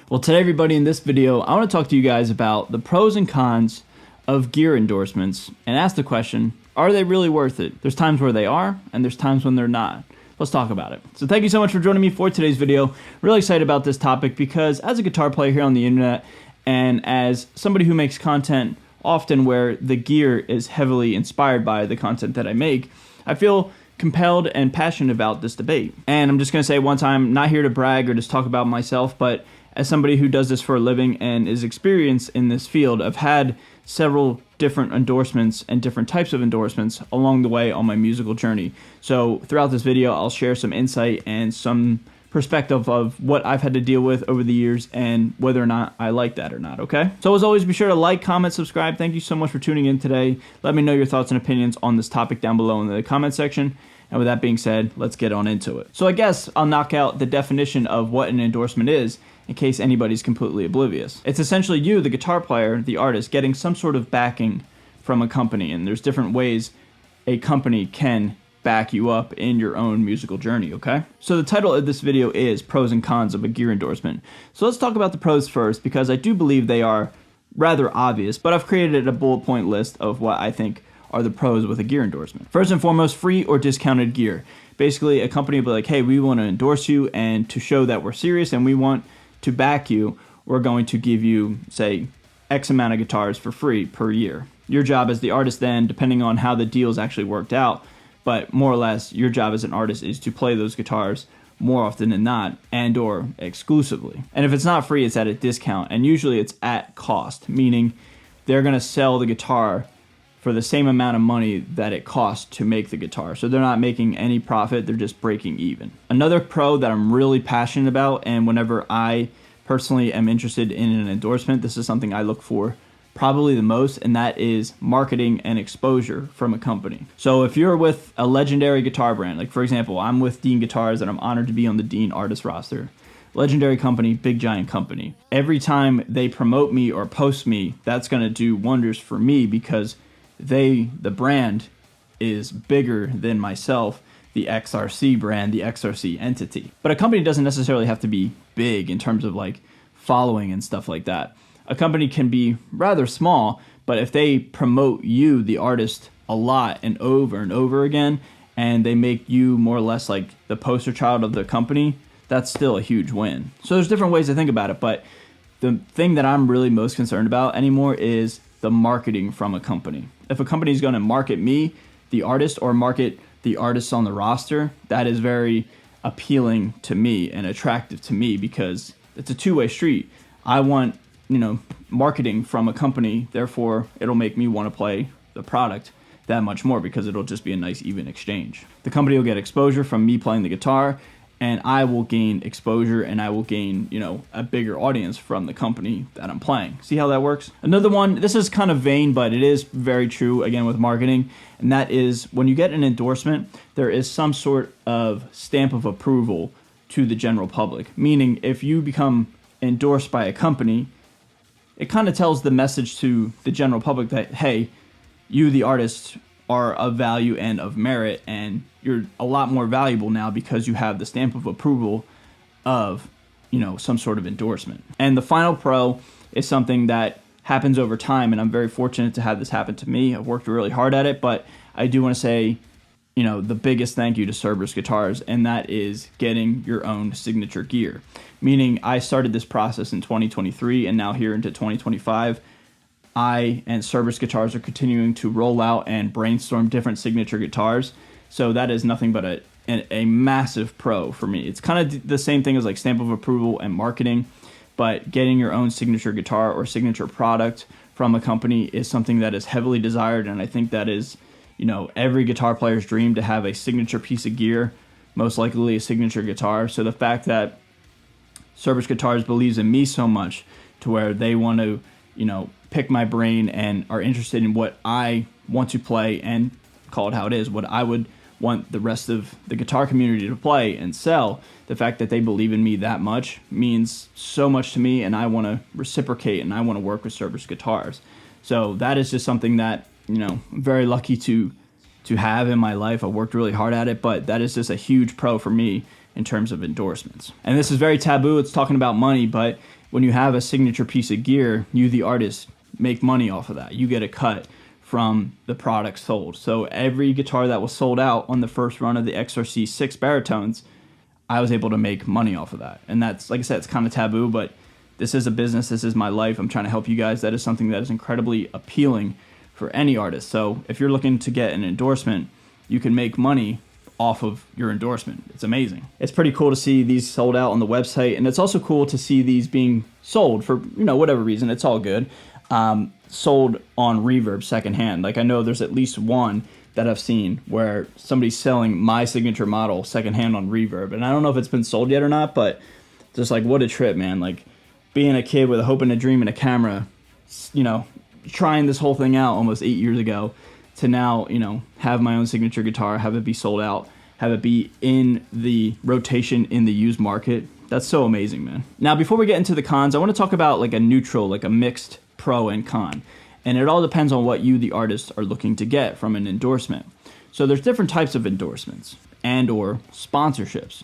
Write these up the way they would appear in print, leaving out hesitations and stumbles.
Well, today, everybody, in this video, I want to talk to you guys about the pros and cons of gear endorsements and ask the question, are they really worth it? There's times where they are, and there's times when they're not. Let's talk about it. So thank you so much for joining me for today's video. Really excited about this topic because as a guitar player here on the internet and as somebody who makes content often where the gear is heavily inspired by the content that I make, I feel compelled and passionate about this debate. And I'm just going to say one time, not here to brag or just talk about myself, but as somebody who does this for a living and is experienced in this field, I've had several different endorsements and different types of endorsements along the way on my musical journey. So throughout this video, I'll share some insight and some perspective of what I've had to deal with over the years and whether or not I like that or not, okay? So as always, be sure to like, comment, subscribe. Thank you so much for tuning in today. Let me know your thoughts and opinions on this topic down below in the comment section. And with that being said, let's get on into it. So I guess I'll knock out the definition of what an endorsement is in case anybody's completely oblivious. It's essentially you, the guitar player, the artist, getting some sort of backing from a company. And there's different ways a company can back you up in your own musical journey, okay? So the title of this video is Pros and Cons of a Gear Endorsement. So let's talk about the pros first because I do believe they are rather obvious, but I've created a bullet point list of what I think are the pros with a gear endorsement. First and foremost, free or discounted gear. Basically, a company will be like, hey, we want to endorse you, and to show that we're serious and we want to back you, we're going to give you, say, X amount of guitars for free per year. Your job as the artist then, depending on how the deal's actually worked out, but more or less, your job as an artist is to play those guitars more often than not and or exclusively. And if it's not free, it's at a discount, and usually it's at cost, meaning they're going to sell the guitar for the same amount of money that it costs to make the guitar. So they're not making any profit, they're just breaking even. Another pro that I'm really passionate about, and whenever I personally am interested in an endorsement, this is something I look for probably the most, and that is marketing and exposure from a company. So if you're with a legendary guitar brand, like for example, I'm with Dean Guitars and I'm honored to be on the Dean artist roster. Legendary company, big giant company. Every time they promote me or post me, that's gonna do wonders for me because the brand is bigger than myself, the XRC brand, the XRC entity. But a company doesn't necessarily have to be big in terms of like following and stuff like that. A company can be rather small, but if they promote you, the artist, a lot and over again, and they make you more or less like the poster child of the company, that's still a huge win. So there's different ways to think about it, but the thing that I'm really most concerned about anymore is the marketing from a company. If a company is going to market me, the artist, or market the artists on the roster, that is very appealing to me and attractive to me because it's a two-way street. I want, marketing from a company, therefore it'll make me want to play the product that much more because it'll just be a nice even exchange. The company will get exposure from me playing the guitar, and I will gain exposure and I will gain, a bigger audience from the company that I'm playing. See how that works? Another one, this is kind of vain, but it is very true, again, with marketing, and that is when you get an endorsement, there is some sort of stamp of approval to the general public. Meaning, if you become endorsed by a company, it kind of tells the message to the general public that, hey, you, the artist, are of value and of merit, and you're a lot more valuable now because you have the stamp of approval of, some sort of endorsement. And the final pro is something that happens over time, and I'm very fortunate to have this happen to me. I've worked really hard at it, but I do want to say, the biggest thank you to Cerberus Guitars, and that is getting your own signature gear. Meaning I started this process in 2023, and now here into 2025, I and Cerberus Guitars are continuing to roll out and brainstorm different signature guitars. So that is nothing but a massive pro for me. It's kind of the same thing as like stamp of approval and marketing, but getting your own signature guitar or signature product from a company is something that is heavily desired, and I think that is, every guitar player's dream to have a signature piece of gear, most likely a signature guitar. So the fact that Cerberus Guitars believes in me so much to where they want to, pick my brain and are interested in what I want to play and call it how it is, what I would want the rest of the guitar community to play and sell, the fact that they believe in me that much means so much to me, and I want to reciprocate and I want to work with Cerberus Guitars. So that is just something that, I'm very lucky to have in my life. I worked really hard at it, but that is just a huge pro for me in terms of endorsements. And this is very taboo. It's talking about money, but when you have a signature piece of gear, you, the artist, make money off of that. You get a cut from the product sold. So every guitar that was sold out on the first run of the XRC 6 baritones, I was able to make money off of that. And that's, like I said, it's kind of taboo, but this is a business. This is my life. I'm trying to help you guys. That is something that is incredibly appealing for any artist. So if you're looking to get an endorsement, you can make money off of your endorsement. It's amazing. It's pretty cool to see these sold out on the website, and it's also cool to see these being sold for, whatever reason. It's all good. Sold on Reverb secondhand. Like, I know there's at least one that I've seen where somebody's selling my signature model secondhand on Reverb, and I don't know if it's been sold yet or not, but just like, what a trip, man. Like, being a kid with a hope and a dream and a camera, trying this whole thing out almost 8 years ago, to now, have my own signature guitar, have it be sold out, have it be in the rotation in the used market. That's so amazing, man. Now, before we get into the cons, I want to talk about like a neutral, like a mixed pro and con. And it all depends on what you, the artist, are looking to get from an endorsement. So there's different types of endorsements and or sponsorships.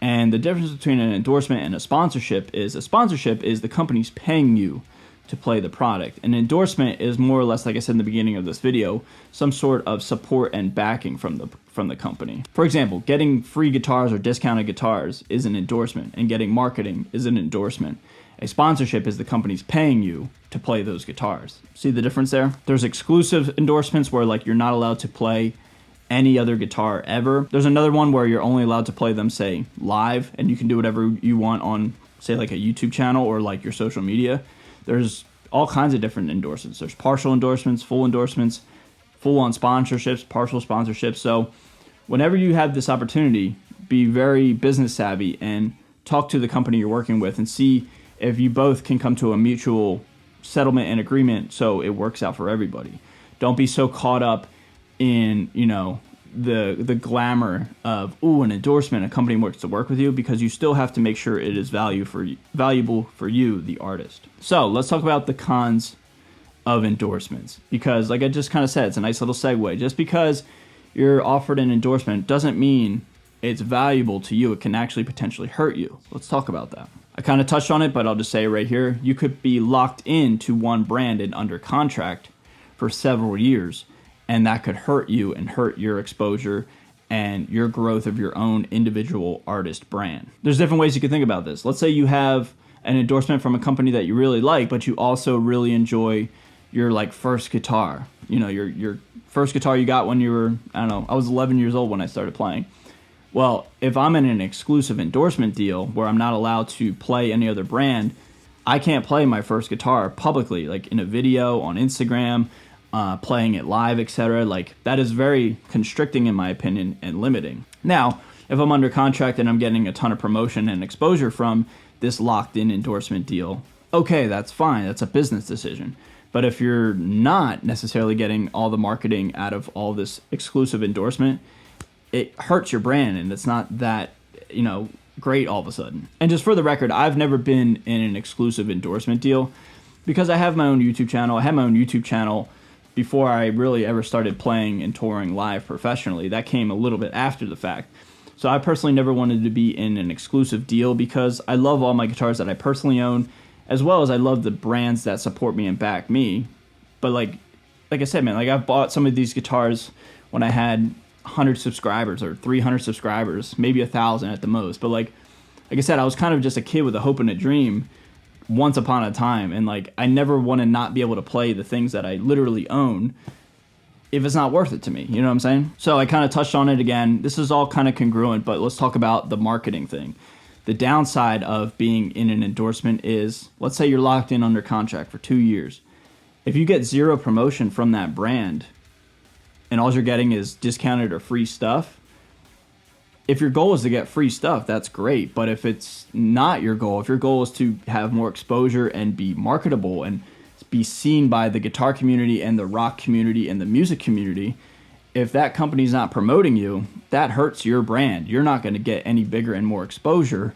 And the difference between an endorsement and a sponsorship is the company's paying you to play the product. An endorsement is more or less, like I said in the beginning of this video, some sort of support and backing from the company. For example, getting free guitars or discounted guitars is an endorsement, and getting marketing is an endorsement. A sponsorship is the company's paying you to play those guitars. See the difference there? There's exclusive endorsements where like you're not allowed to play any other guitar ever. There's another one where you're only allowed to play them, say, live, and you can do whatever you want on, say, like a YouTube channel or like your social media. There's all kinds of different endorsements. There's partial endorsements, full-on sponsorships, partial sponsorships. So whenever you have this opportunity, be very business savvy and talk to the company you're working with and see if you both can come to a mutual settlement and agreement so it works out for everybody. Don't be so caught up in, the glamour of, an endorsement, a company wants to work with you, because you still have to make sure it is valuable for you, the artist. So let's talk about the cons of endorsements, because like I just kind of said, it's a nice little segue. Just because you're offered an endorsement doesn't mean it's valuable to you. It can actually potentially hurt you. Let's talk about that. I kind of touched on it, but I'll just say it right here. You could be locked into one brand and under contract for several years, and that could hurt you and hurt your exposure and your growth of your own individual artist brand. There's different ways you can think about this. Let's say you have an endorsement from a company that you really like, but you also really enjoy your like first guitar. Your first guitar you got when you were, I was 11 years old when I started playing. Well, if I'm in an exclusive endorsement deal where I'm not allowed to play any other brand, I can't play my first guitar publicly, like in a video, on Instagram, playing it live, etc. Like, that is very constricting in my opinion and limiting. Now, if I'm under contract and I'm getting a ton of promotion and exposure from this locked-in endorsement deal, okay, that's fine. That's a business decision. But if you're not necessarily getting all the marketing out of all this exclusive endorsement, it hurts your brand, and it's not that, great all of a sudden. And just for the record, I've never been in an exclusive endorsement deal because I have my own YouTube channel. I had my own YouTube channel before I really ever started playing and touring live professionally. That came a little bit after the fact. So I personally never wanted to be in an exclusive deal because I love all my guitars that I personally own, as well as I love the brands that support me and back me. But like I said, man, like I've bought some of these guitars when I had 100 subscribers or 300 subscribers, maybe 1,000 at the most. But like I said, I was kind of just a kid with a hope and a dream once upon a time, and like I never want to not be able to play the things that I literally own if it's not worth it to me. You know what I'm saying? So I kind of touched on it again. This is all kind of congruent, but let's talk about the marketing thing. The downside of being in an endorsement is, let's say you're locked in under contract for 2 years. If you get zero promotion from that brand and all you're getting is discounted or free stuff, if your goal is to get free stuff, that's great. But if it's not your goal, if your goal is to have more exposure and be marketable and be seen by the guitar community and the rock community and the music community, if that company's not promoting you, that hurts your brand. You're not going to get any bigger and more exposure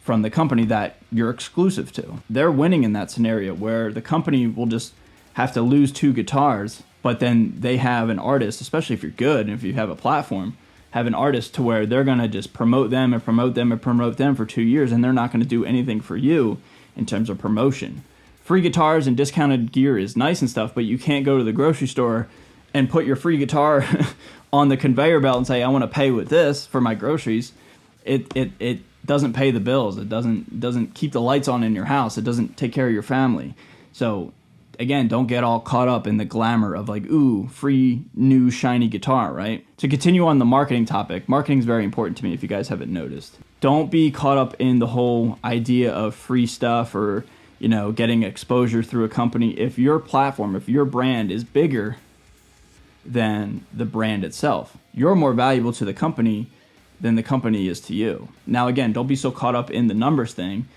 from the company that you're exclusive to. They're winning in that scenario where the company will just have to lose 2 guitars, but then they have an artist, especially if you're good and if you have a platform, have an artist to where they're going to just promote them and promote them and promote them for 2 years, and they're not going to do anything for you in terms of promotion. Free guitars and discounted gear is nice and stuff, but you can't go to the grocery store and put your free guitar on the conveyor belt and say, I want to pay with this for my groceries. It doesn't pay the bills. It doesn't keep the lights on in your house. It doesn't take care of your family. So again, don't get all caught up in the glamour of like, ooh, free new shiny guitar, right? To continue on the marketing topic, marketing is very important to me if you guys haven't noticed. Don't be caught up in the whole idea of free stuff or, you know, getting exposure through a company. If your platform, if your brand is bigger than the brand itself, you're more valuable to the company than the company is to you. Now, again, don't be so caught up in the numbers thing.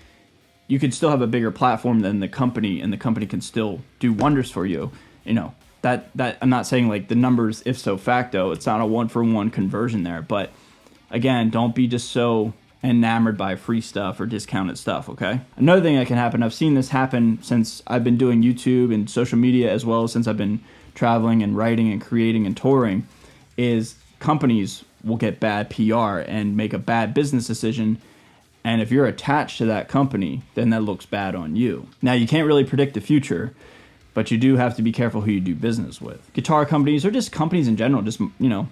You could still have a bigger platform than the company, and the company can still do wonders for you. You know, that I'm not saying like the numbers if so facto. It's not a 1-for-1 conversion there. But again, don't be just so enamored by free stuff or discounted stuff, okay? Another thing that can happen, I've seen this happen since I've been doing YouTube and social media, as well as since I've been traveling and writing and creating and touring, is companies will get bad PR and make a bad business decision. And if you're attached to that company, then that looks bad on you. Now, you can't really predict the future, but you do have to be careful who you do business with. Guitar companies, or just companies in general, just, you know,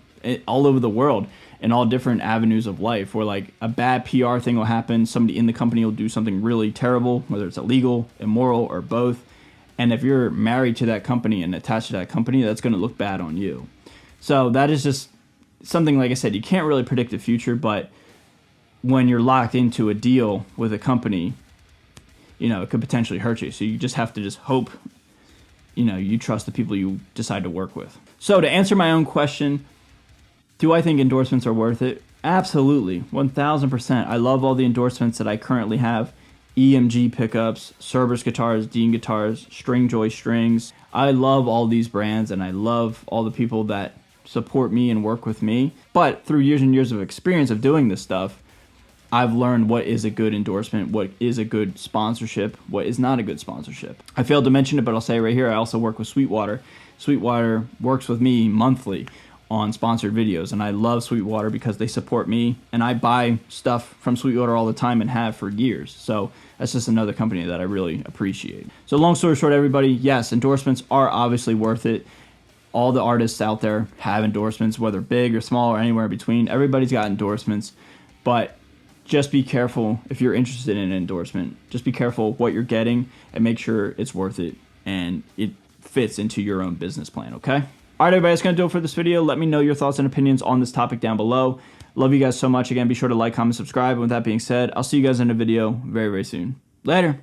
all over the world, in all different avenues of life, where like a bad PR thing will happen, somebody in the company will do something really terrible, whether it's illegal, immoral, or both. And if you're married to that company and attached to that company, that's going to look bad on you. So that is just something, like I said, you can't really predict the future, but when you're locked into a deal with a company, you know, it could potentially hurt you. So you just have to just hope, you know, you trust the people you decide to work with. So to answer my own question, do I think endorsements are worth it? Absolutely, 1000%. I love all the endorsements that I currently have. EMG pickups, Cerberus guitars, Dean guitars, Stringjoy strings. I love all these brands, and I love all the people that support me and work with me. But through years and years of experience of doing this stuff, I've learned what is a good endorsement, what is a good sponsorship, what is not a good sponsorship. I failed to mention it, but I'll say it right here. I also work with Sweetwater. Sweetwater works with me monthly on sponsored videos, and I love Sweetwater because they support me, and I buy stuff from Sweetwater all the time and have for years. So that's just another company that I really appreciate. So long story short, everybody, yes, endorsements are obviously worth it. All the artists out there have endorsements, whether big or small or anywhere in between. Everybody's got endorsements, but just be careful if you're interested in an endorsement. Just be careful what you're getting and make sure it's worth it and it fits into your own business plan, okay? All right, everybody, that's going to do it for this video. Let me know your thoughts and opinions on this topic down below. Love you guys so much. Again, be sure to like, comment, subscribe. And with that being said, I'll see you guys in a video very, very soon. Later.